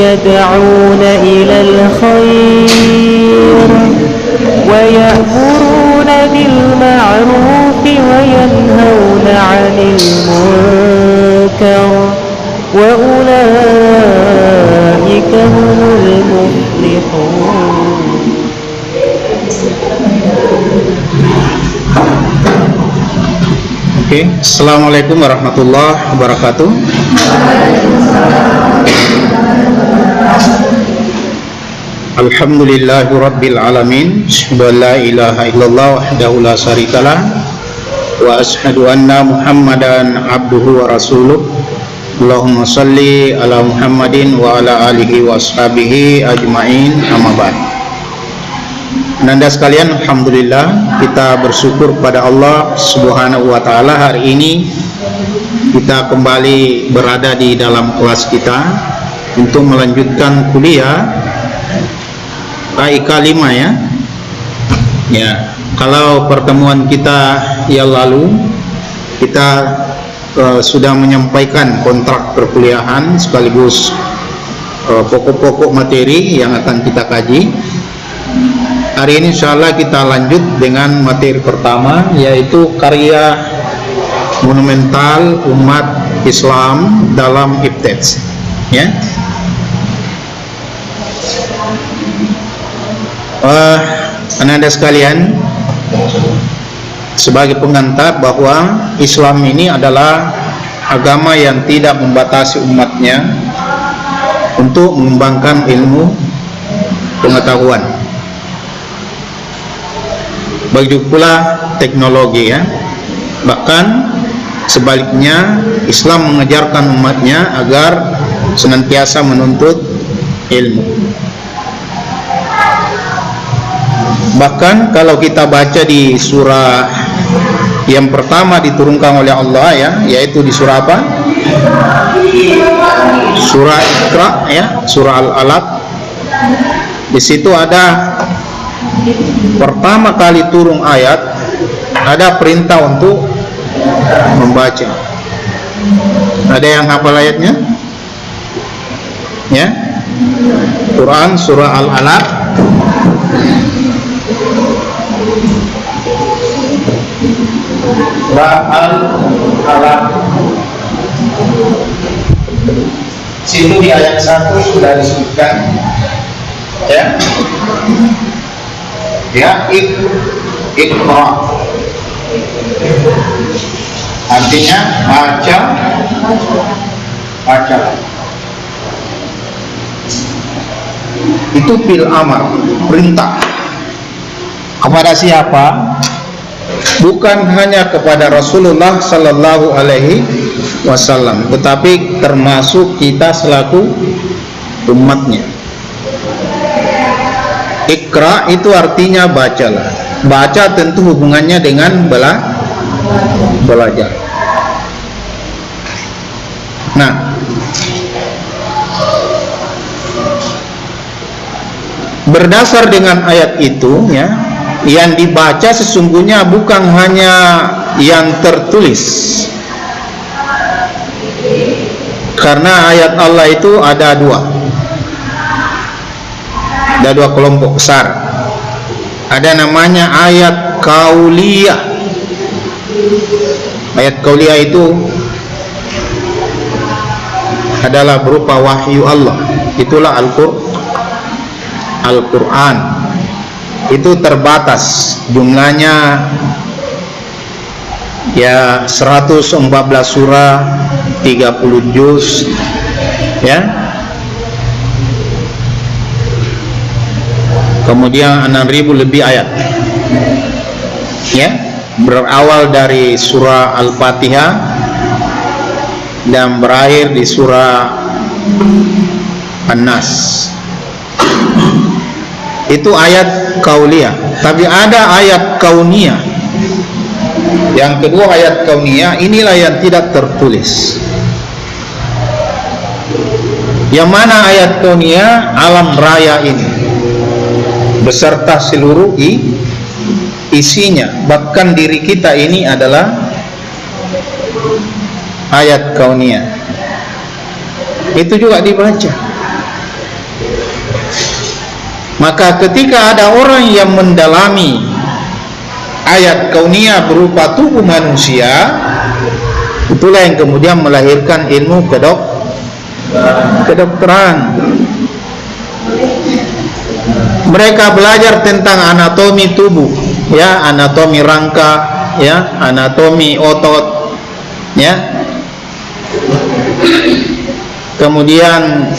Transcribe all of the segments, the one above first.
يدعون إلى الخير ويأمرون بالمعروف وينهون عن المنكر وأولئك هم المفلحون. Oke, Assalamualaikum warahmatullahi wabarakatuh. Alhamdulillahi rabbil alamin. Asyhadu an la ilaha illallah wahdahu la syarikalah wa asyhadu anna Muhammadan abduhu wa rasuluh. Allahumma shalli ala Muhammadin wa ala alihi wa ashabihi ajmain, amma ba'd. Nanda sekalian, alhamdulillah kita bersyukur pada Allah Subhanahu wa taala, hari ini kita kembali berada di dalam kelas kita untuk melanjutkan kuliah AIK 5 ya. Ya, kalau pertemuan kita yang lalu kita sudah menyampaikan kontrak perkuliahan sekaligus pokok-pokok materi yang akan kita kaji. Hari ini insyaallah kita lanjut dengan materi pertama, yaitu karya monumental umat Islam dalam Ibtidz. Ya. Anda sekalian, sebagai pengantar bahwa Islam ini adalah agama yang tidak membatasi umatnya untuk mengembangkan ilmu pengetahuan. Begitu pula teknologi ya. Bahkan sebaliknya, Islam mengajarkan umatnya agar senantiasa menuntut ilmu. Bahkan kalau kita baca di surah yang pertama diturunkan oleh Allah ya, yaitu di surah apa? Surah Iqra ya, surah Al-Alaq. Di situ ada pertama kali turun ayat, ada perintah untuk membaca. Ada yang hafal ayatnya? Ya. Quran surah Al-Alaq. Al-Alaq. Situ di ayat 1 sudah disebutkan ya. Ya, Iqra artinya baca. Itu fil amar, perintah. Kepada siapa? Bukan hanya kepada Rasulullah sallallahu alaihi wasallam, tetapi termasuk kita selaku umatnya. Iqra itu artinya bacalah. Baca tentu hubungannya dengan belajar. Nah, berdasar dengan ayat itu ya, yang dibaca sesungguhnya bukan hanya yang tertulis. Karena ayat Allah itu ada dua kelompok besar. Ada namanya ayat kauliyah. Ayat kauliyah itu adalah berupa wahyu Allah. Itulah Al-Quran. Itu terbatas, jumlahnya ya 114 surah, 30 juz ya. Kemudian 6.000 lebih ayat ya, berawal dari surah Al-Fatihah dan berakhir di surah An-Nas. Itu ayat kauliyah. Tapi ada ayat kauniyah. Yang kedua ayat kauniyah, inilah yang tidak tertulis. Yang mana ayat kauniyah? Alam raya ini beserta seluruh isinya, bahkan diri kita ini adalah ayat kauniyah. itu juga dibaca. Maka ketika ada orang yang mendalami ayat kauniyah berupa tubuh manusia, itulah yang kemudian melahirkan ilmu kedokteran. Mereka belajar tentang anatomi tubuh, ya, anatomi rangka, ya, anatomi otot, ya. Kemudian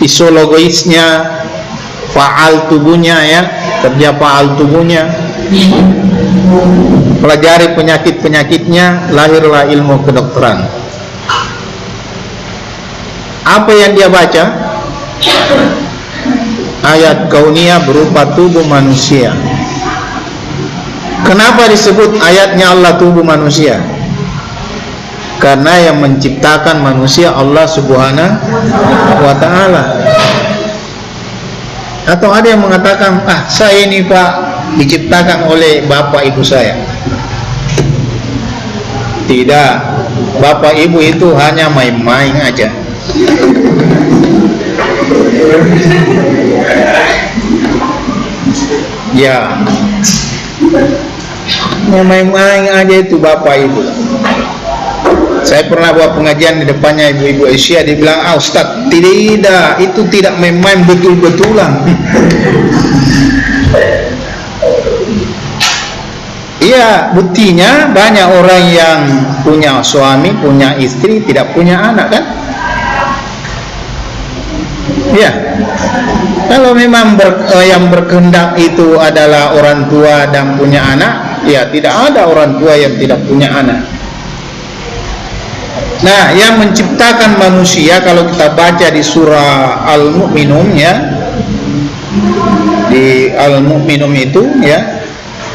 fisiologisnya, faal tubuhnya, ya, kerja faal tubuhnya. Pelajari penyakit-penyakitnya, lahirlah ilmu kedokteran. Apa yang dia baca? Ayat kauniyah berupa tubuh manusia. Kenapa disebut ayatnya Allah tubuh manusia? Karena yang menciptakan manusia Allah Subhanahu wa ta'ala. Atau ada yang mengatakan, saya ini Pak diciptakan oleh bapak ibu saya. Tidak, bapak ibu itu hanya main-main aja. Ya, main-main aja itu bapak ibu. Saya pernah buat pengajian di depannya ibu-ibu Asia, dia bilang, Ustaz, tidak, itu tidak main-main, betul-betulan. Iya, buktinya banyak orang yang punya suami, punya istri, tidak punya anak, kan? Iya. Kalau memang yang berkehendak itu adalah orang tua dan punya anak, ya tidak ada orang tua yang tidak punya anak. Nah, yang menciptakan manusia, kalau kita baca di surah Al-Mu'minun, ya, di Al-Mu'minun itu, ya,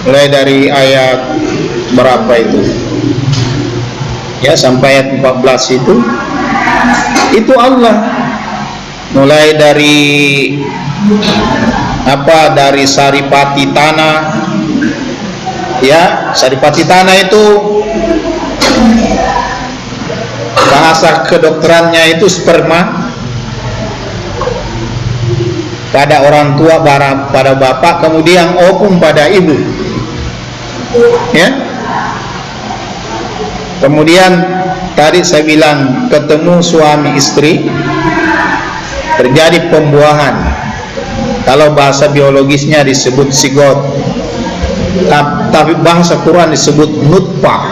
mulai dari ayat berapa itu, ya, sampai ayat 14 itu Allah mulai dari dari saripati tanah, ya, saripati tanah itu bahasa kedokterannya itu sperma pada orang tua, pada bapak, kemudian ovum pada ibu, ya. Kemudian tadi saya bilang ketemu suami istri, terjadi pembuahan. Kalau bahasa biologisnya disebut zigot, tapi bahasa Quran disebut nutfah.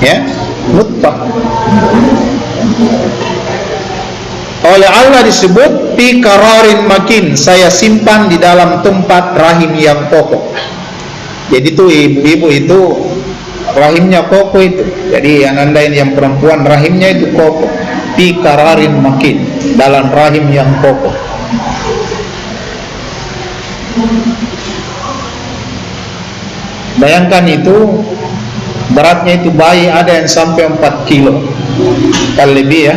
Ya, nutfah. Oleh Allah disebut fi qararin makin, saya simpan di dalam tempat rahim yang kokoh. Jadi itu ibu-ibu itu rahimnya kokoh itu. Jadi yang nandain yang perempuan rahimnya itu kokoh. Fi qararin makin, dalam rahim yang kokoh. Bayangkan itu, beratnya itu bayi ada yang sampai 4 kilo kali lebih, ya.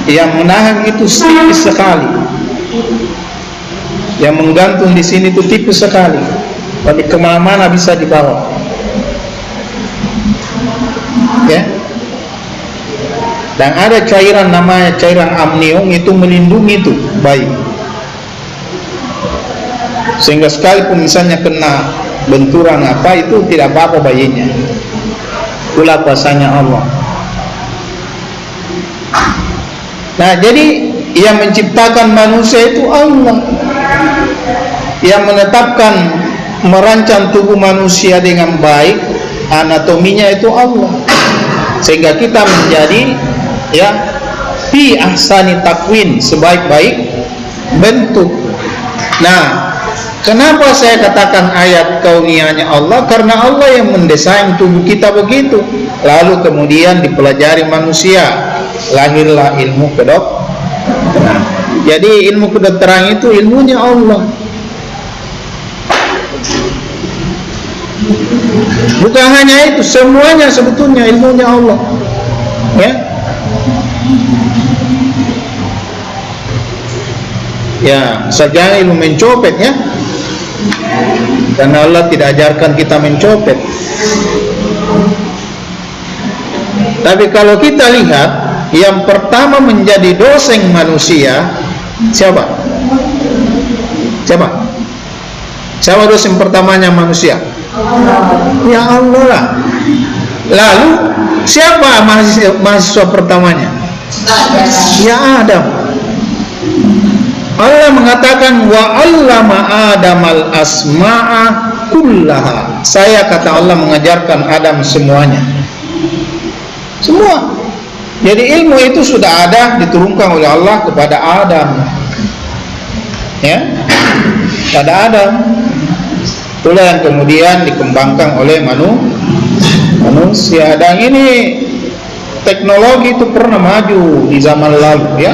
Yang menahan itu tipis sekali, yang menggantung di sini itu tipis sekali, tapi kemana-mana bisa dibawa, ya. Dan ada cairan namanya cairan amnion, itu melindungi itu bayi, sehingga sekalipun misalnya kena benturan apa, itu tidak apa-apa bayinya. Itulah kuasanya Allah. Nah, jadi yang menciptakan manusia itu Allah, yang menetapkan, merancang tubuh manusia dengan baik, anatominya itu Allah, sehingga kita menjadi, ya, fi ahsani takwin, sebaik-baik bentuk. Nah, kenapa saya katakan ayat kauniyahnya Allah? Karena Allah yang mendesain tubuh kita begitu. Lalu kemudian dipelajari manusia, lahirlah ilmu kedokteran. Jadi ilmu kedokteran itu ilmunya Allah. Bukan hanya itu, semuanya sebetulnya ilmunya Allah, ya. Ya, saja ilmu mencopet, ya. Karena Allah tidak ajarkan kita mencopet. Tapi kalau kita lihat, yang pertama menjadi dosen manusia siapa? Siapa? Siapa dosen pertamanya manusia? Ya Allah lah. Lalu siapa mahasiswa pertamanya? Ya Adam. Allah mengatakan wa 'allama Adamal asma'a kullaha. Saya, kata Allah, mengajarkan Adam semuanya. Semua. Jadi ilmu itu sudah ada, diturunkan oleh Allah kepada Adam. Ya. Pada Adam. Itulah yang kemudian dikembangkan oleh manusia. Dan ini teknologi itu pernah maju di zaman lalu, ya.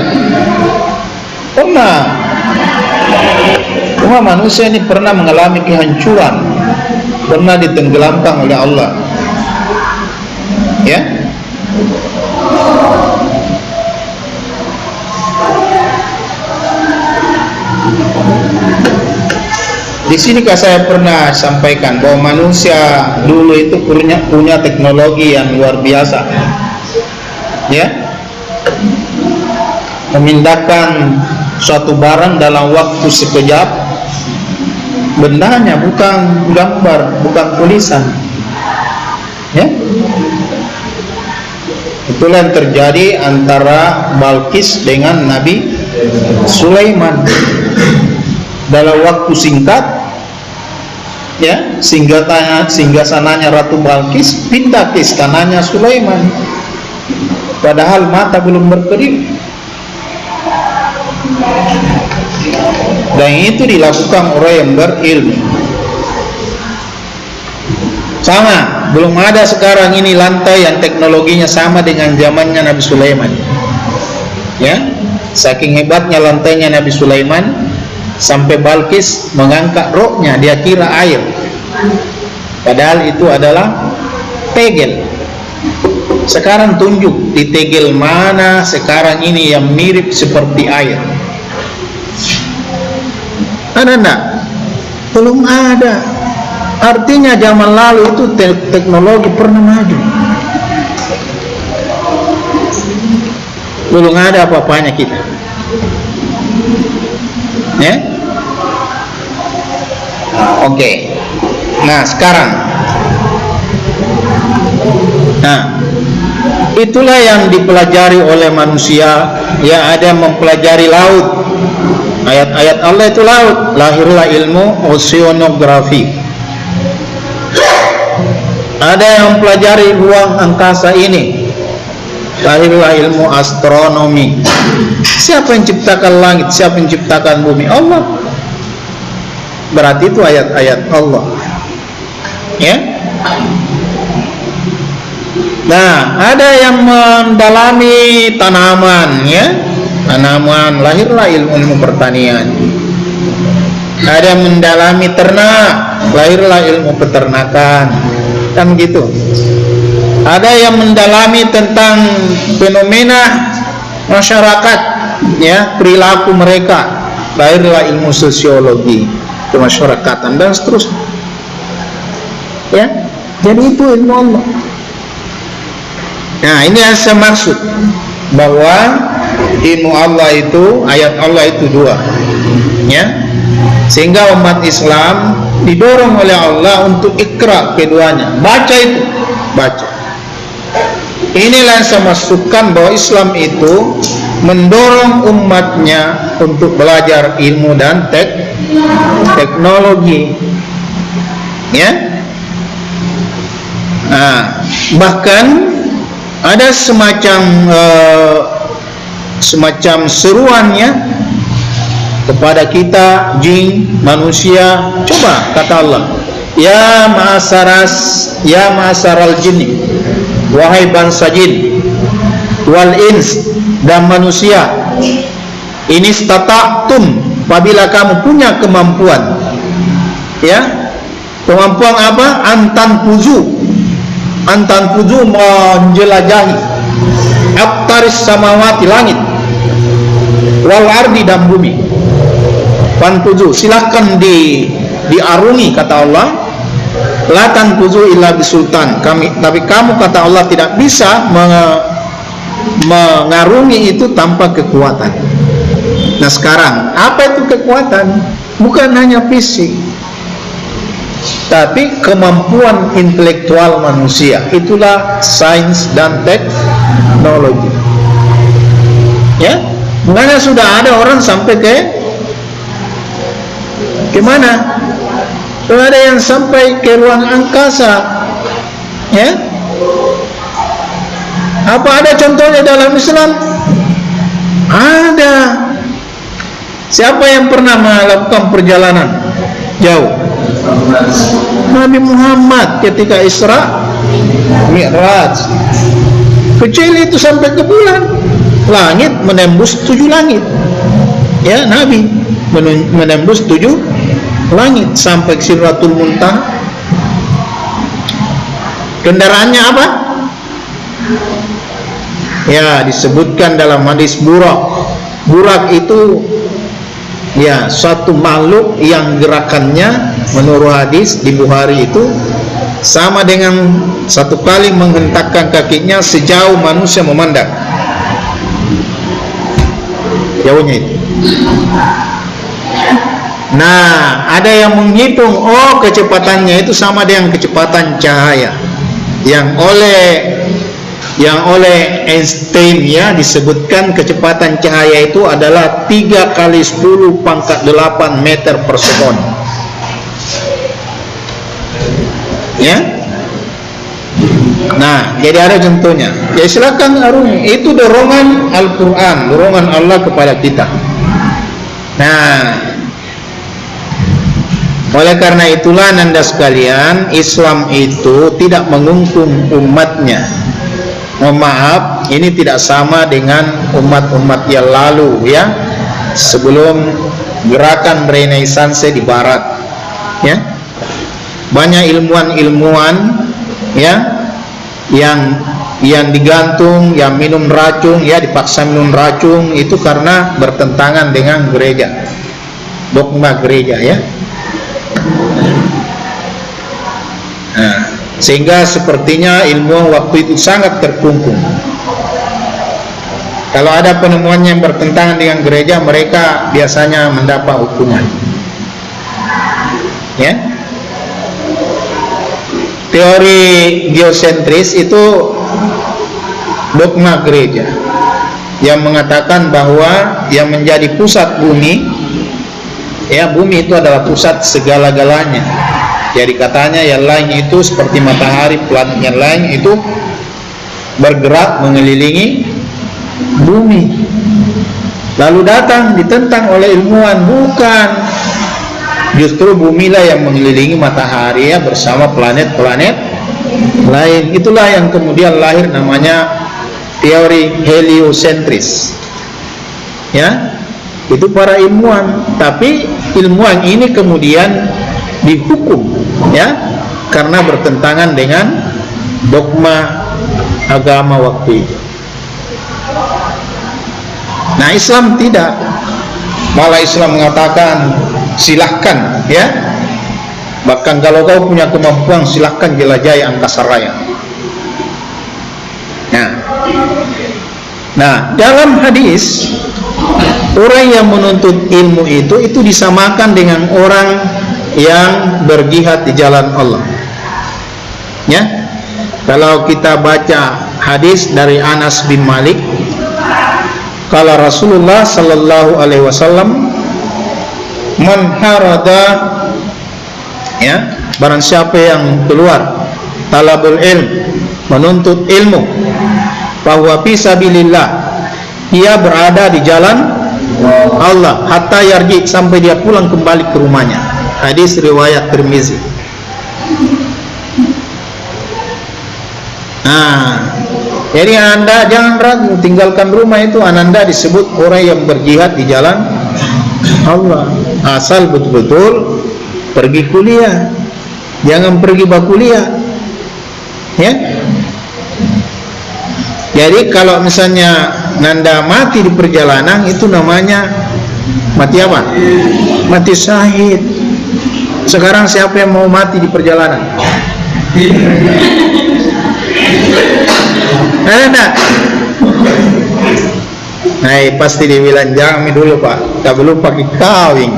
Pernah. Cuma manusia ini pernah mengalami kehancuran, pernah ditenggelamkan oleh Allah. Ya. Di sini saya pernah sampaikan bahwa manusia dulu itu punya teknologi yang luar biasa. Ya. Memindahkan suatu barang dalam waktu sekejap. Bendanya bukan gambar, bukan tulisan. Ya. Itulah yang terjadi antara Balqis dengan Nabi Sulaiman. Dalam waktu singkat, ya, singgasananya Ratu Balqis pindah ke istananya Sulaiman. Padahal mata belum berkedip. Dan itu dilakukan orang yang berilmu. Sama, belum ada sekarang ini lantai yang teknologinya sama dengan zamannya Nabi Sulaiman. Ya, saking hebatnya lantainya Nabi Sulaiman, sampai Balqis mengangkat roknya, dia kira air, padahal itu adalah tegel. Sekarang tunjuk di tegel mana sekarang ini yang mirip seperti air. Ada enggak? Belum ada. Artinya zaman lalu itu teknologi pernah maju. Belum ada apa-apanya kita. Ya? Oke. Nah, sekarang. Nah, itulah yang dipelajari oleh manusia. Ya, ada yang mempelajari laut. Ayat-ayat Allah itu laut. Lahirlah ilmu oceanografi. Ada yang mempelajari ruang angkasa ini. Lahirlah ilmu astronomi. Siapa yang ciptakan langit? Siapa yang ciptakan bumi? Allah. Berarti itu ayat-ayat Allah. Ya. Nah, ada yang mendalami tanaman, ya. Tanaman, lahirlah ilmu pertanian. Ada yang mendalami ternak, lahirlah ilmu peternakan. Kan gitu. Ada yang mendalami tentang fenomena masyarakat, ya, perilaku mereka, lahirlah ilmu sosiologi kemasyarakatan dan seterusnya. Ya, jadi itu ilmu Allah. Nah, ini yang saya maksud, bahwa ilmu Allah itu, ayat Allah itu dua, ya, sehingga umat Islam didorong oleh Allah untuk ikra keduanya, baca itu, baca. Inilah yang saya maksudkan bahwa Islam itu mendorong umatnya untuk belajar ilmu dan teknologi, ya. Nah, bahkan ada semacam seruannya kepada kita, jin, manusia. Coba, kata Allah, ya ma'asaral jinni, wahai bangsa jin, wal ins, dan manusia, ini stata'tum, apabila kamu punya kemampuan, ya, kemampuan apa? Antan puzu menjelajahi aktaris samawati, langit, wal ardi, dan bumi. Pantuju, silahkan diarungi, kata Allah, la tanfuzu illa bisultan. Tapi kamu, kata Allah, tidak bisa mengarungi itu tanpa kekuatan. Nah sekarang, apa itu kekuatan? Bukan hanya fisik, tapi kemampuan intelektual manusia. Itulah sains dan teknologi. Ya, makanya sudah ada orang sampai ke mana? Sudah ada yang sampai ke ruang angkasa. Ya, apa ada contohnya dalam Islam? Ada. Siapa yang pernah melakukan perjalanan jauh? Nabi Muhammad ketika Isra Mi'raj. Kecil itu sampai ke bulan, langit menembus 7 langit. Ya, Nabi menembus 7 langit sampai ke Sidratul Muntaha. Kendaraannya apa? Ya, disebutkan dalam hadis Burak. Burak itu ya suatu makhluk yang gerakannya menurut hadis di Bukhari itu sama dengan satu kali menghentakkan kakinya sejauh manusia memandang. Jauhnya itu. Nah, ada yang menghitung, oh kecepatannya itu sama dengan kecepatan cahaya yang oleh Einstein ya disebutkan kecepatan cahaya itu adalah 3 kali 10 pangkat 8 meter per sekon. Ya. Nah, jadi ada contohnya. Ya silakan arungi. Itu dorongan Al-Quran, dorongan Allah kepada kita. Nah, oleh karena itulah nanda sekalian, Islam itu tidak mengungkung umatnya. Mohon maaf, ini tidak sama dengan umat-umat yang lalu ya, sebelum gerakan Renaissance di Barat. Ya, banyak ilmuwan-ilmuwan ya yang digantung, yang minum racun, ya dipaksa minum racun itu karena bertentangan dengan gereja, dogma gereja ya. Nah, sehingga sepertinya ilmuwan waktu itu sangat terkungkung. Kalau ada penemuan yang bertentangan dengan gereja, mereka biasanya mendapat hukuman. Ya. Teori geosentris itu dogma gereja yang mengatakan bahwa yang menjadi pusat bumi, ya bumi itu adalah pusat segala-galanya. Jadi katanya yang lain itu seperti matahari, planet yang lain itu bergerak mengelilingi bumi. Lalu datang ditentang oleh ilmuwan, bukan, justru bumilah yang mengelilingi matahari ya bersama planet-planet lain. Itulah yang kemudian lahir namanya teori heliosentris. Ya, itu para ilmuwan. Tapi ilmuwan ini kemudian dihukum ya karena bertentangan dengan dogma agama waktu itu. Nah, Islam tidak, malah Islam mengatakan silahkan ya, bahkan kalau kau punya kemampuan silahkan jelajahi angkasa raya. Nah, dalam hadis orang yang menuntut ilmu itu disamakan dengan orang yang berjihad di jalan Allah. Ya, kalau kita baca hadis dari Anas bin Malik, kalau Rasulullah sallallahu alaihi wasallam, man harada, ya, barang siapa yang keluar talabul ilm, menuntut ilmu, bahwa fi sabilillah, dia berada di jalan Allah, hatta yarji, sampai dia pulang kembali ke rumahnya. Hadis riwayat Tirmizi. Nah, jadi Anda jangan ragu, tinggalkan rumah itu, Anda disebut orang yang berjihad di jalan Allah. Asal betul-betul pergi kuliah, jangan pergi bakuliah. Ya. Jadi kalau misalnya Nanda mati di perjalanan, itu namanya mati apa? Mati syahid. Sekarang siapa yang mau mati di perjalanan? Ada? Nah, pasti dibilang jangan dulu Pak, tak belum pakai kawin.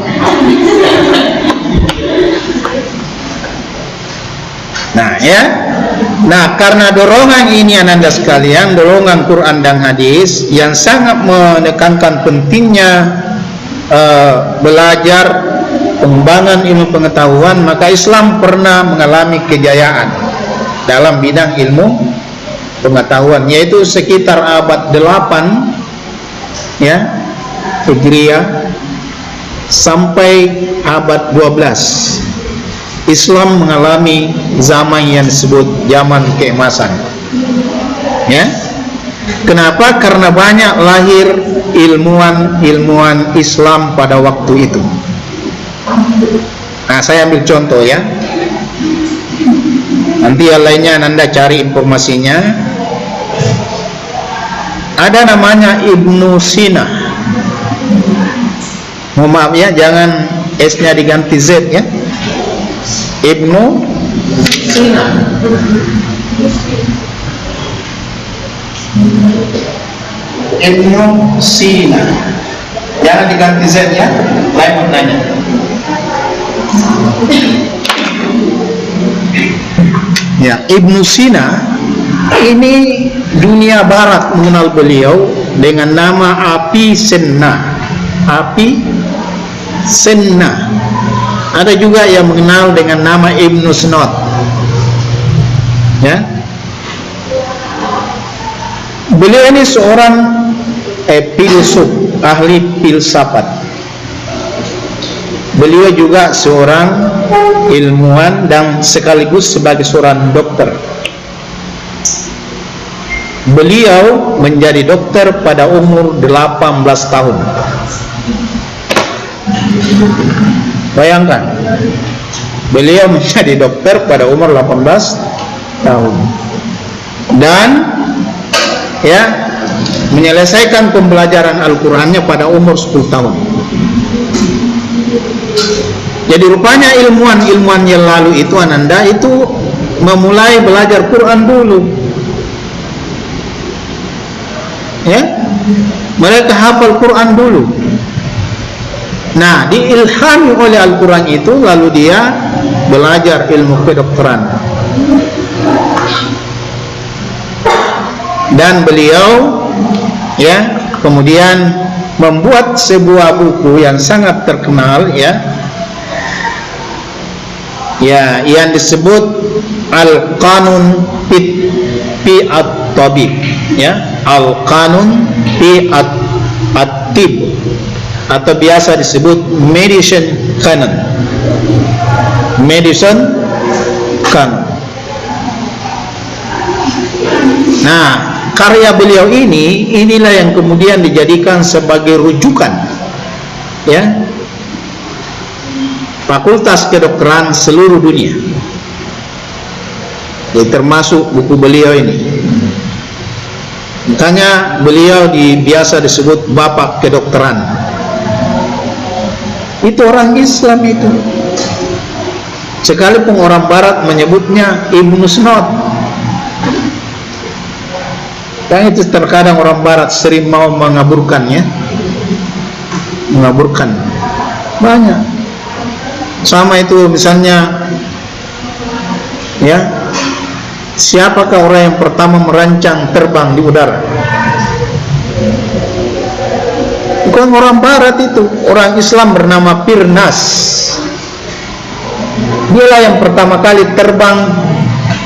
Nah ya, nah karena dorongan ini ananda sekalian, dorongan Quran dan hadis yang sangat menekankan pentingnya belajar pengembangan ilmu pengetahuan, maka Islam pernah mengalami kejayaan dalam bidang ilmu pengetahuan, yaitu sekitar abad 8 ya Hijriah sampai abad 12 Islam mengalami zaman yang disebut zaman keemasan. Ya. Kenapa? Karena banyak lahir ilmuwan Islam pada waktu itu. Nah, saya ambil contoh ya. Nanti yang lainnya Anda cari informasinya. Ada namanya Ibnu Sina. Mohon maaf ya, jangan S-nya diganti Z ya. Ibnu Sina. Ibnu Sina. Jangan diganti Z ya. Lain maknanya. Ya, Ibnu Sina ini dunia barat mengenal beliau dengan nama Avicenna. Avicenna. Ada juga yang mengenal dengan nama Ibnu Snot. Ya. Beliau ini seorang filsuf, ahli filsafat. Beliau juga seorang ilmuwan dan sekaligus sebagai seorang dokter. Beliau menjadi dokter pada umur 18 tahun. Bayangkan, beliau menjadi dokter pada umur 18 tahun dan ya menyelesaikan pembelajaran Al-Qur'annya pada umur 10 tahun. Jadi rupanya ilmuwan yang lalu itu ananda itu memulai belajar Quran dulu. Ya, mereka hafal Quran dulu. Nah, diilhami oleh Al-Quran itu lalu dia belajar ilmu kedokteran. Dan beliau ya kemudian membuat sebuah buku yang sangat terkenal ya yang disebut Al-Qanun fi at-Tabib ya, Al-Qanun fi at-Tib atau biasa disebut Medicine Canon. Nah, karya beliau inilah yang kemudian dijadikan sebagai rujukan ya fakultas kedokteran seluruh dunia. Jadi termasuk buku beliau ini. Makanya beliau biasa disebut bapak kedokteran. Itu orang Islam itu. Sekalipun orang Barat menyebutnya Ibnu Snot. Dan itu terkadang orang Barat sering mau mengaburkannya. Mengaburkan. Banyak. Sama itu misalnya ya, siapakah orang yang pertama merancang terbang di udara? Bukan orang Barat itu, orang Islam bernama Pirnas. Dialah yang pertama kali terbang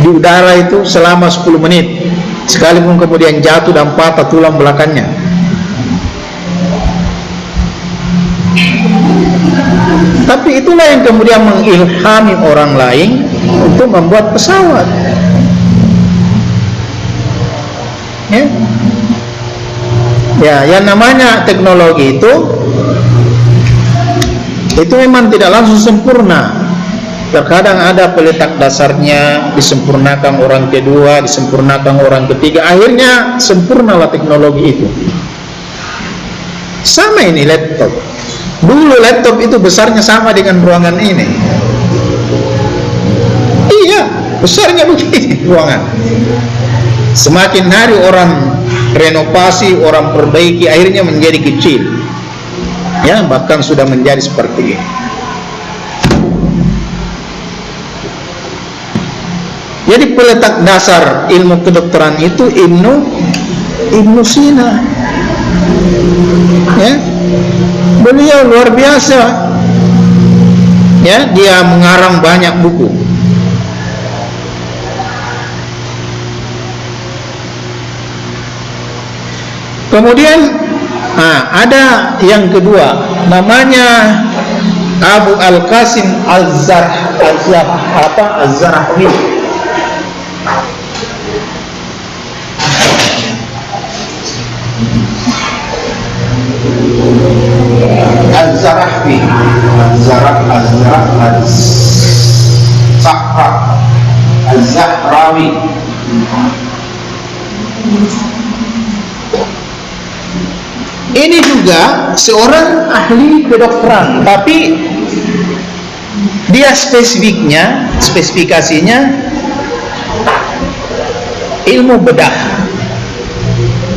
di udara itu selama 10 menit, sekalipun kemudian jatuh dan patah tulang belakangnya. Tapi itulah yang kemudian mengilhami orang lain untuk membuat pesawat. Ya, yang namanya teknologi itu memang tidak langsung sempurna. Terkadang ada peletak dasarnya, disempurnakan orang kedua, disempurnakan orang ketiga, akhirnya sempurnalah teknologi itu. Sama ini laptop. Dulu laptop itu besarnya sama dengan ruangan ini. besarnya begini ruangan. Semakin hari orang renovasi, orang perbaiki, akhirnya menjadi kecil, ya, bahkan sudah menjadi seperti ini. Jadi peletak dasar ilmu kedokteran itu Ibnu Sina, ya, beliau luar biasa, ya, dia mengarang banyak buku. Kemudian ada yang kedua, namanya Abu Al-Qasim Az-Zahrawi. Az-Zahrawi, Az-Zahrawi. Ini juga seorang ahli kedokteran, tapi dia spesifikasinya ilmu bedah.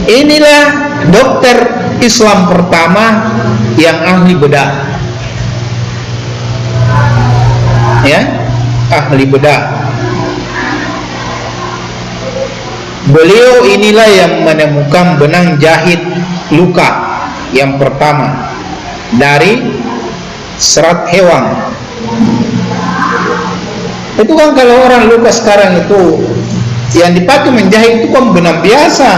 Inilah dokter Islam pertama yang ahli bedah, ya, ahli bedah. Beliau inilah yang menemukan benang jahit luka yang pertama dari serat hewan. Itu kan kalau orang luka sekarang itu yang dipakai menjahit itu kan benang biasa.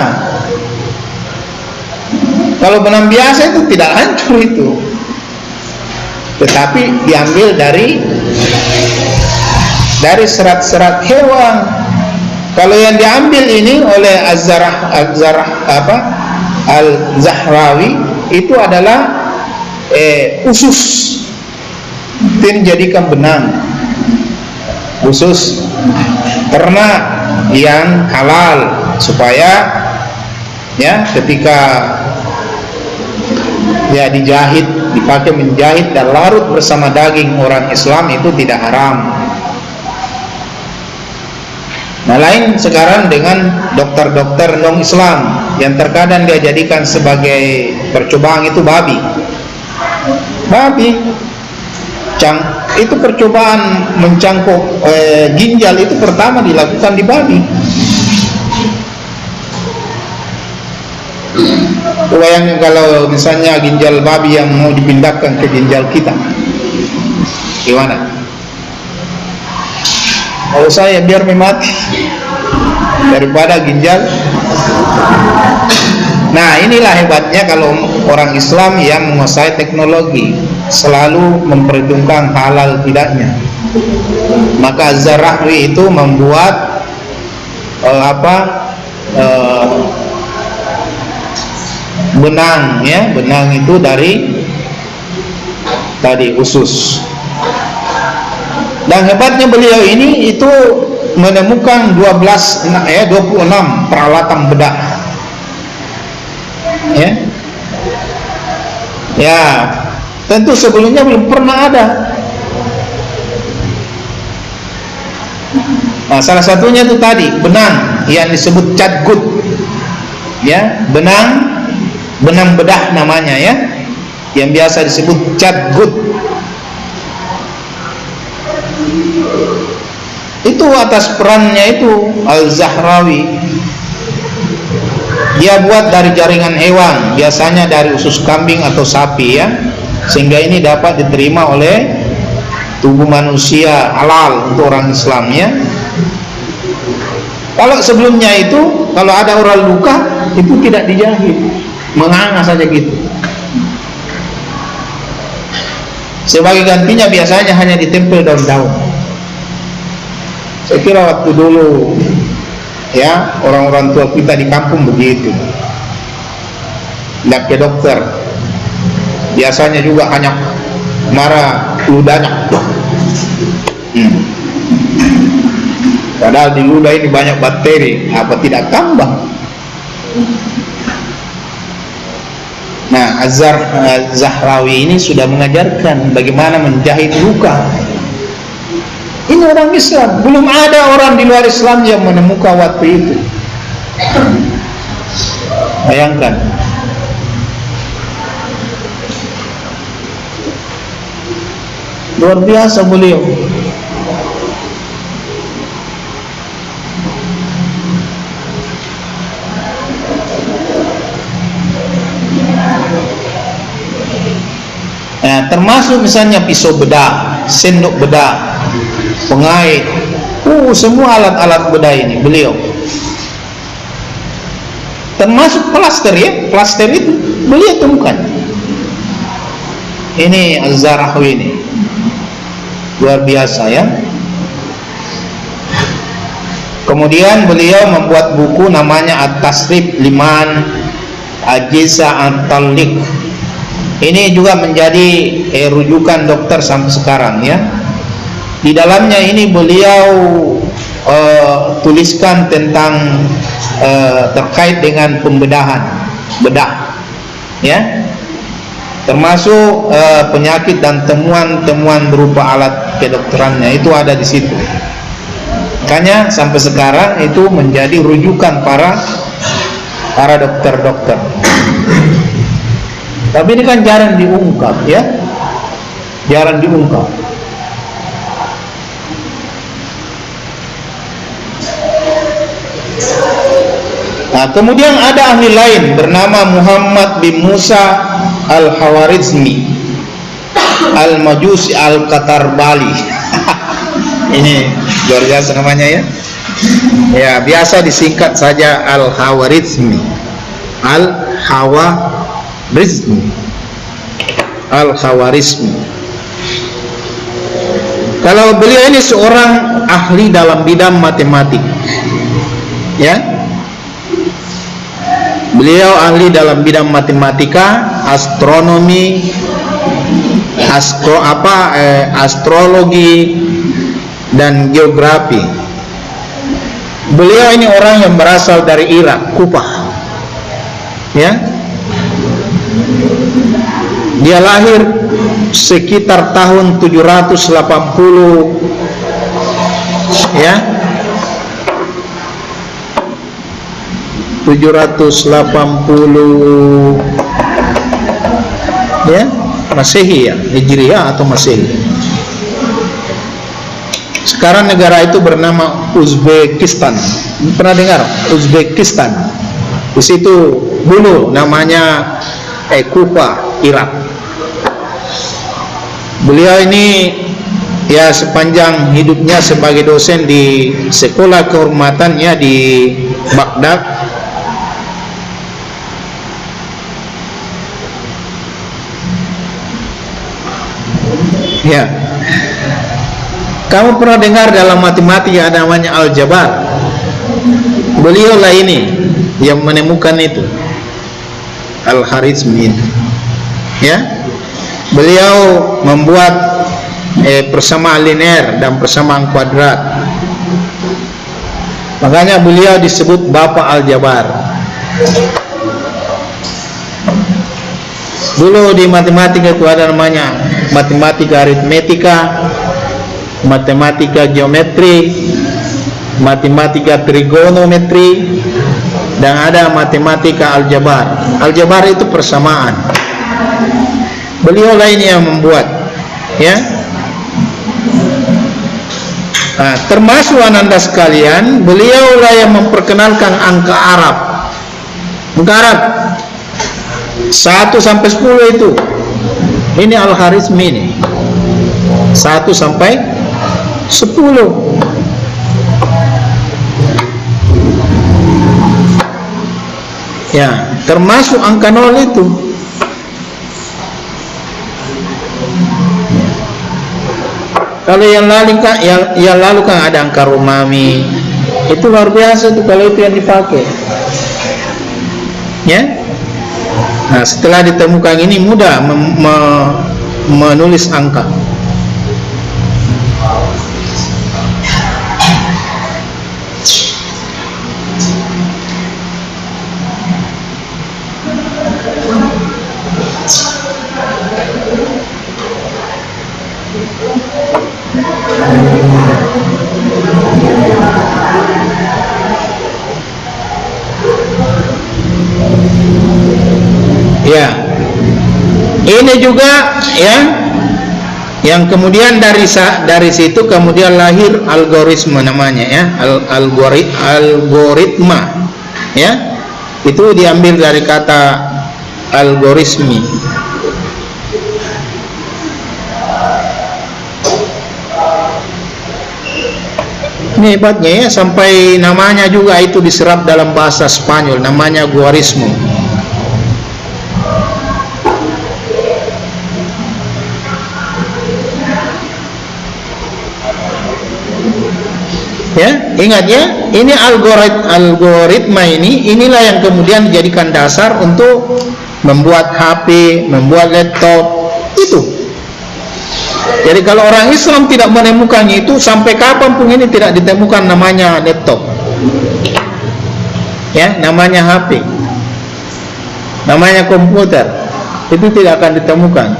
Kalau benang biasa itu tidak hancur itu, tetapi diambil dari serat-serat hewan. Kalau yang diambil ini oleh Al-Zahrawi itu adalah usus, itu dijadikan benang usus ternak yang halal, supaya ya ketika ya dijahit, dipakai menjahit dan larut bersama daging orang Islam itu tidak haram. Nah, lain sekarang dengan dokter-dokter non-Islam yang terkadang dia jadikan sebagai percobaan itu babi. Itu percobaan mencangkuk ginjal itu pertama dilakukan di babi. Bayangkan kalau misalnya ginjal babi yang mau dipindahkan ke ginjal kita, gimana? Kalau saya biar mati daripada ginjal. Nah, inilah hebatnya kalau orang Islam yang menguasai teknologi, selalu memperhitungkan halal tidaknya. Maka Az-Zahrawi itu membuat benang, ya, benang itu dari tadi usus. Dan hebatnya beliau ini itu menemukan 26 peralatan bedah, ya, tentu sebelumnya belum pernah ada. Nah, salah satunya itu tadi benang yang disebut catgut, ya, benang bedah namanya, ya, yang biasa disebut catgut. Itu atas perannya itu Al-Zahrawi. Dia buat dari jaringan hewan, biasanya dari usus kambing atau sapi, ya, sehingga ini dapat diterima oleh tubuh manusia, halal untuk orang Islam, ya. Kalau sebelumnya itu kalau ada orang luka itu tidak dijahit, menganga saja gitu. Sebagai gantinya biasanya hanya ditempel daun-daun. Saya kira waktu dulu, ya, orang-orang tua kita di kampung begitu. Tidak ke dokter, biasanya juga hanya marah ludahnya. Padahal di ludah ini banyak bakteri, apa tidak tambah. Nah, Az-Zahrawi ini sudah mengajarkan bagaimana menjahit luka. Ini orang Islam. Belum ada orang di luar Islam yang menemukan waktu itu. Bayangkan. Luar biasa beliau. Nah, termasuk misalnya pisau bedah, sendok bedah, pengait, semua alat-alat bedah ini beliau. Termasuk plaster ya, plaster itu beliau temukan. Ini Az-Zahrawi ini luar biasa ya. Kemudian beliau membuat buku namanya At-Tasrif Liman Ajiza At-Taliq. Ini juga menjadi rujukan dokter sampai sekarang ya. Di dalamnya ini beliau tuliskan tentang terkait dengan pembedahan bedah ya, termasuk penyakit dan temuan-temuan berupa alat kedokterannya itu ada di situ. Makanya sampai sekarang itu menjadi rujukan para dokter-dokter. Tapi ini kan jarang diungkap ya, jarang diungkap. Nah, kemudian ada ahli lain bernama Muhammad bin Musa Al-Khawarizmi Al-Majusi Al-Qatarbali. Ini luar biasa namanya ya. Ya, biasa disingkat saja Al-Khawarizmi. Al-Khawarizmi. Kalau beliau ini seorang ahli dalam bidang matematik ya. Beliau ahli dalam bidang matematika, astronomi, astrologi dan geografi. Beliau ini orang yang berasal dari Irak, Kufah. Ya. Dia lahir sekitar tahun 780 ya. 780 ya, Masehi ya, Hijriah atau Masehi. Sekarang negara itu bernama Uzbekistan. Pernah dengar Uzbekistan? Di situ dulu namanya Kufah, Irak. Beliau ini ya sepanjang hidupnya sebagai dosen di sekolah kehormatannya di Baghdad. Ya, kamu pernah dengar dalam matematika ada namanya aljabar? Beliau lah ini yang menemukan itu, Al-Khawarizmi. Ya, beliau membuat persamaan linear dan persamaan kuadrat. Makanya beliau disebut Bapak Aljabar. Dulu di matematika itu ada namanya matematika aritmetika, matematika geometri, matematika trigonometri, dan ada matematika aljabar. Aljabar itu persamaan. Beliau lah ini yang membuat, ya. Nah, termasuk ananda sekalian, beliau lah yang memperkenalkan angka Arab. Angka Arab 1 sampai 10 itu. Ini Al-Khawarizmi ini. 1 sampai 10. Ya, termasuk angka 0 itu. Kalau yang lalu kan ada angka Romawi. Itu luar biasa itu kalau itu yang dipakai. Ya. Nah, setelah ditemukan ini mudah menulis angka. Ya, ini juga ya, yang kemudian dari situ kemudian lahir algoritma namanya ya, algoritma ya, itu diambil dari kata algoritmi. Ini hebatnya ya, sampai namanya juga itu diserap dalam bahasa Spanyol, namanya guarismo. Ya, ingat ya, ini algoritma inilah yang kemudian dijadikan dasar untuk membuat HP, membuat laptop itu. Jadi kalau orang Islam tidak menemukannya itu, sampai kapanpun ini tidak ditemukan namanya laptop, ya, namanya HP, namanya komputer, itu tidak akan ditemukan.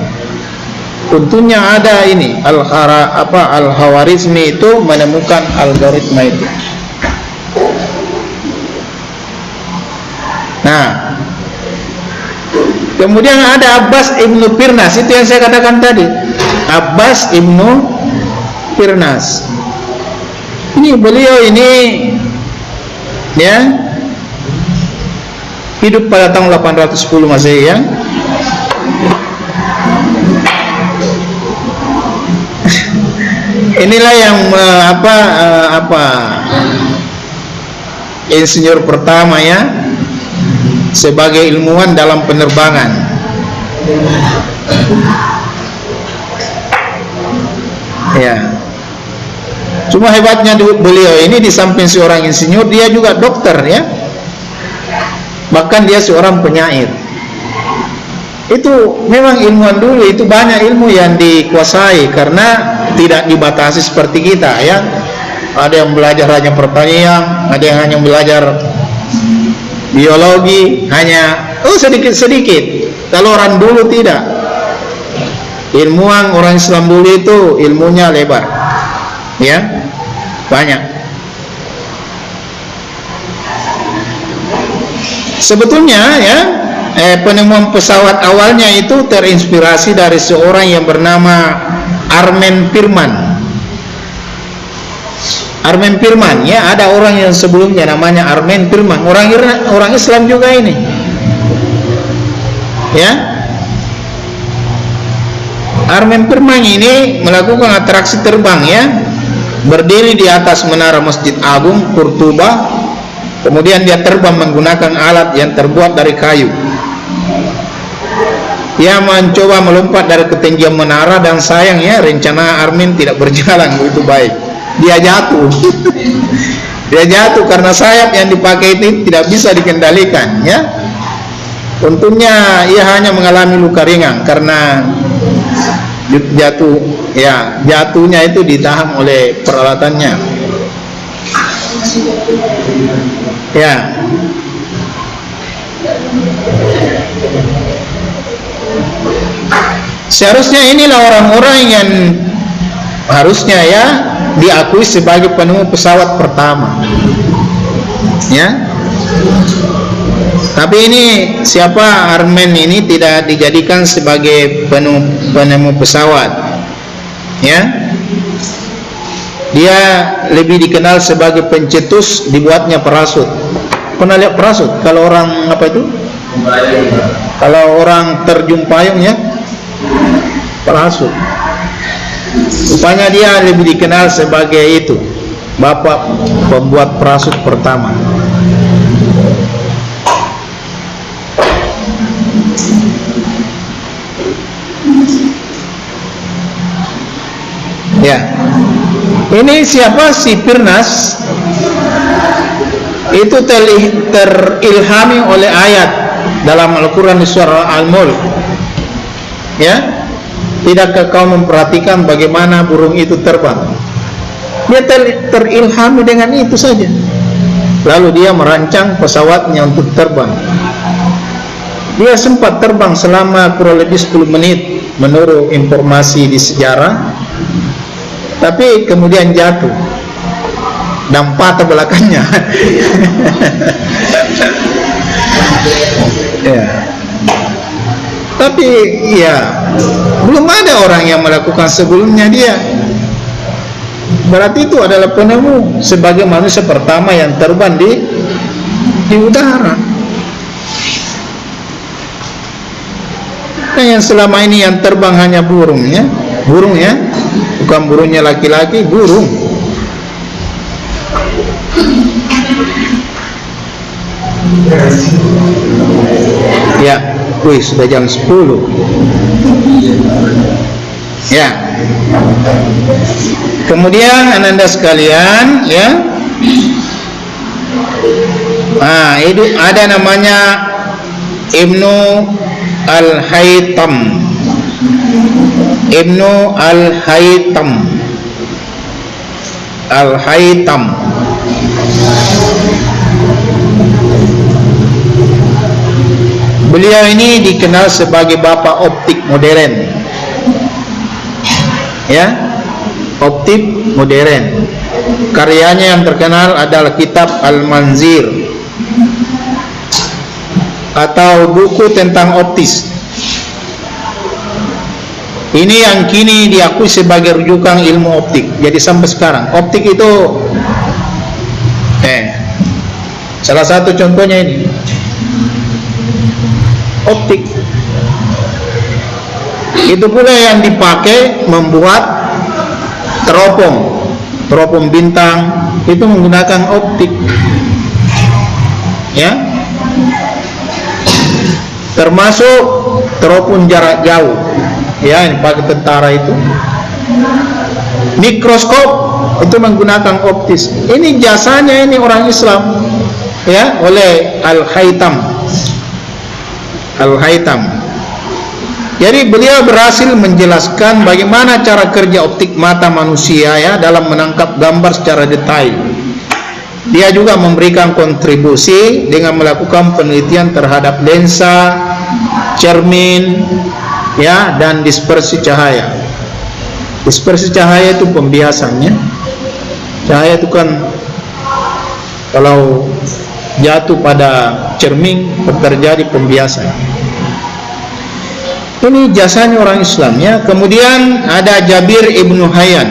Tentunya ada ini Al-Khawarizmi itu menemukan algoritma itu. Nah, kemudian ada Abbas Ibnu Firnas, itu yang saya katakan tadi, Abbas Ibnu Firnas. Ini beliau ini ya hidup pada tahun 810 Masehi ya. Inilah yang insinyur pertama ya sebagai ilmuwan dalam penerbangan. Ya. Cuma hebatnya beliau ini, di samping seorang insinyur, dia juga dokter ya. Bahkan dia seorang penyair. Itu memang ilmuwan dulu itu banyak ilmu yang dikuasai karena tidak dibatasi seperti kita ya. Ada yang belajar hanya pertanian, ada yang hanya belajar biologi, hanya sedikit-sedikit. Kalau orang dulu tidak. Ilmuwan orang Islam dulu itu ilmunya lebar. Ya. Banyak. Sebetulnya ya, penemuan pesawat awalnya itu terinspirasi dari seorang yang bernama Armen Pirman. Armen Pirman ya, ada orang yang sebelumnya namanya Armen Pirman, orang Islam juga ini. Ya. Armen Pirman ini melakukan atraksi terbang ya, berdiri di atas menara Masjid Agung Kurtuba, kemudian dia terbang menggunakan alat yang terbuat dari kayu. Dia mencoba melompat dari ketinggian menara dan sayangnya rencana Armen tidak berjalan begitu baik. Dia jatuh. Dia jatuh karena sayap yang dipakai itu tidak bisa dikendalikan ya. Untungnya ia hanya mengalami luka ringan karena jatuh ya, jatuhnya itu ditahan oleh peralatannya. Ya. Seharusnya inilah orang-orang yang harusnya ya diakui sebagai penemu pesawat pertama. Ya. Tapi ini siapa, Armen ini tidak dijadikan sebagai penemu pesawat. Ya. Dia lebih dikenal sebagai pencetus dibuatnya parasut. Pernah lihat parasut? Kalau orang apa itu? Kalau orang terjun payung ya, parasut. Rupanya dia lebih dikenal sebagai itu, bapak pembuat parasut pertama. Ya. Ini siapa? Si Firnas itu terilhami oleh ayat dalam Al-Quran di surah Al-Mulk. Ya, tidakkah kau memperhatikan bagaimana burung itu terbang? Dia terilhami dengan itu saja. Lalu dia merancang pesawatnya untuk terbang. Dia sempat terbang selama kurang lebih 10 menit menurut informasi di sejarah. Tapi kemudian jatuh dan patah belakangnya. Ini Tapi ya belum ada orang yang melakukan sebelumnya dia. Berarti itu adalah penemu sebagai manusia pertama yang terbang di udara. Nah, yang selama ini yang terbang hanya burung ya, bukan burungnya laki-laki, burung. Ya, sudah jam 10. Ya. Kemudian ananda sekalian, ya. Itu ada namanya Ibnu Al-Haytham. Ibnu Al-Haytham. Al-Haytham. Beliau ini dikenal sebagai bapak optik modern. Ya, optik modern. Karyanya yang terkenal adalah kitab Al-Manzir atau buku tentang optis. Ini yang kini diakui sebagai rujukan ilmu optik. Jadi sampai sekarang optik itu salah satu contohnya ini. Optik itu pula yang dipakai membuat teropong bintang, itu menggunakan optik, ya, termasuk teropong jarak jauh, ya, yang pakai tentara itu. Mikroskop itu menggunakan optis. Ini jasanya ini orang Islam, ya, oleh Al-Haytham. Jadi beliau berhasil menjelaskan bagaimana cara kerja optik mata manusia, ya, dalam menangkap gambar secara detail. Dia juga memberikan kontribusi dengan melakukan penelitian terhadap lensa, cermin, ya, dan dispersi cahaya. Dispersi cahaya itu pembiasannya. Cahaya itu kan kalau jatuh pada cermin terjadi pembiasan. Ini jasanya orang Islam, ya. Kemudian ada Jabir Ibnu Hayyan.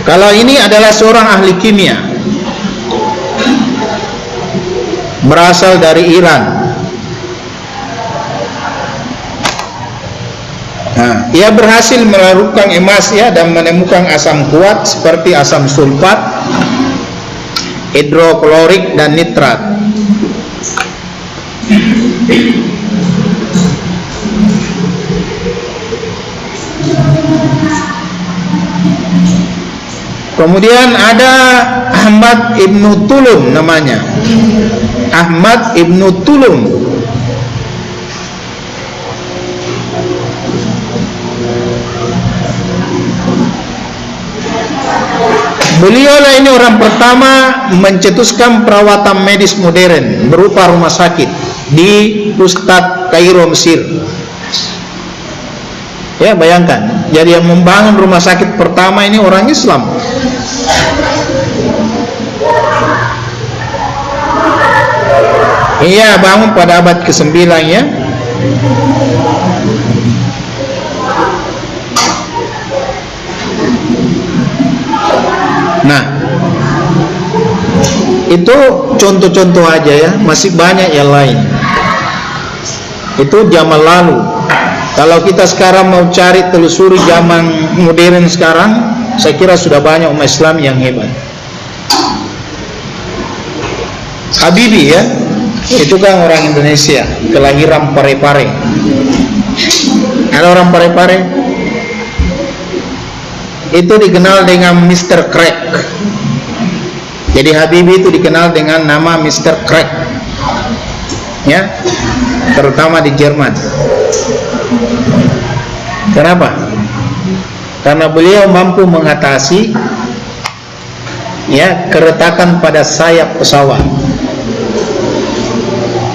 Kalau ini adalah seorang ahli kimia, berasal dari Iran. Ia berhasil melarutkan emas, ya, dan menemukan asam kuat seperti asam sulfat, hidroklorik, dan nitrat. Kemudian ada Ahmad Ibnu Tulum namanya. Ahmad Ibnu Tulum. Beliaulah ini orang pertama mencetuskan perawatan medis modern berupa rumah sakit di pusat Kairo, Mesir. Ya, bayangkan, jadi yang membangun rumah sakit pertama ini orang Islam. Iya, bangun pada abad ke-9, ya. Nah, itu contoh-contoh aja, ya, masih banyak yang lain. Itu zaman lalu. Kalau kita sekarang mau cari telusuri zaman modern sekarang, saya kira sudah banyak umat Islam yang hebat. Habibie, ya, itu kan orang Indonesia, kelahiran Parepare. Ada orang Parepare? Itu dikenal dengan Mr. Crack. Jadi Habibie itu dikenal dengan nama Mr. Crack, ya, terutama di Jerman. Kenapa? Karena beliau mampu mengatasi, ya, keretakan pada sayap pesawat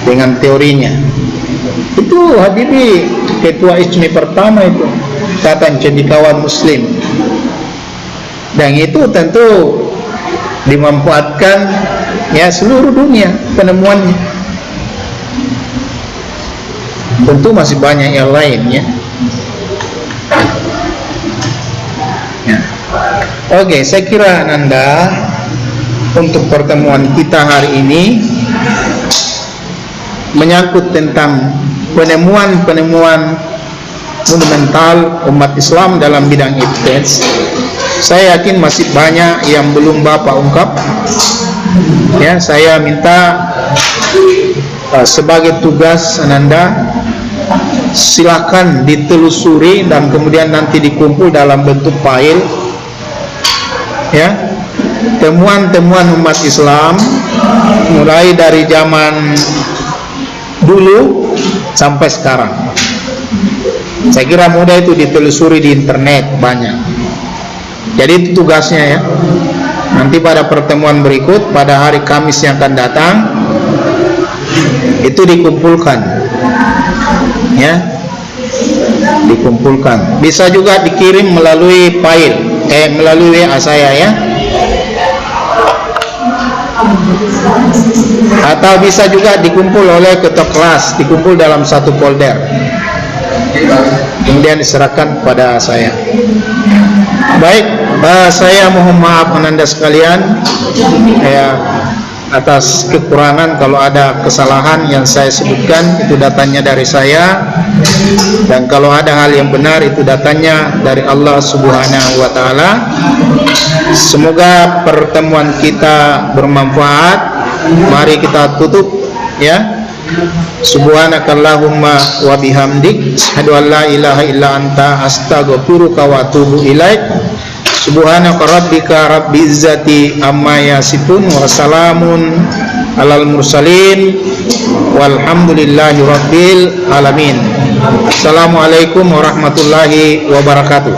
dengan teorinya. Itu Habibie, ketua ISMI pertama itu, Ikatan Cendekiawan Muslim. Dan itu tentu dimanfaatkan, ya, seluruh dunia penemuannya. Tentu masih banyak yang lain ya. Oke, saya kira Nanda untuk pertemuan kita hari ini menyangkut tentang penemuan-penemuan monumental umat Islam dalam bidang iptets. Saya yakin masih banyak yang belum Bapak ungkap. Ya, saya minta sebagai tugas Ananda, silakan ditelusuri dan kemudian nanti dikumpul dalam bentuk file. Ya, temuan-temuan umat Islam mulai dari zaman dulu sampai sekarang. Saya kira mudah itu ditelusuri di internet banyak. Jadi itu tugasnya ya. Nanti pada pertemuan berikut pada hari Kamis yang akan datang itu dikumpulkan. Ya. Dikumpulkan. Bisa juga dikirim melalui file, melalui WA saya ya. Atau bisa juga dikumpul oleh ketua kelas, dikumpul dalam satu folder, kemudian diserahkan kepada saya. Baik, saya mohon maaf Ananda sekalian atas kekurangan. Kalau ada kesalahan yang saya sebutkan, itu datanya dari saya, dan kalau ada hal yang benar itu datanya dari Allah Subhanahu wa Ta'ala. Semoga pertemuan kita bermanfaat. Mari kita tutup ya. Subhanakallahumma wa bihamdik, asyhadu an la ilaha illa anta, astaghfiruka wa atubu ilaik. Subhanaka rabbika rabbil izzati amma yasifun, wa salamun alal mursalin, walhamdulillahi rabbil alamin. Assalamualaikum warahmatullahi wabarakatuh.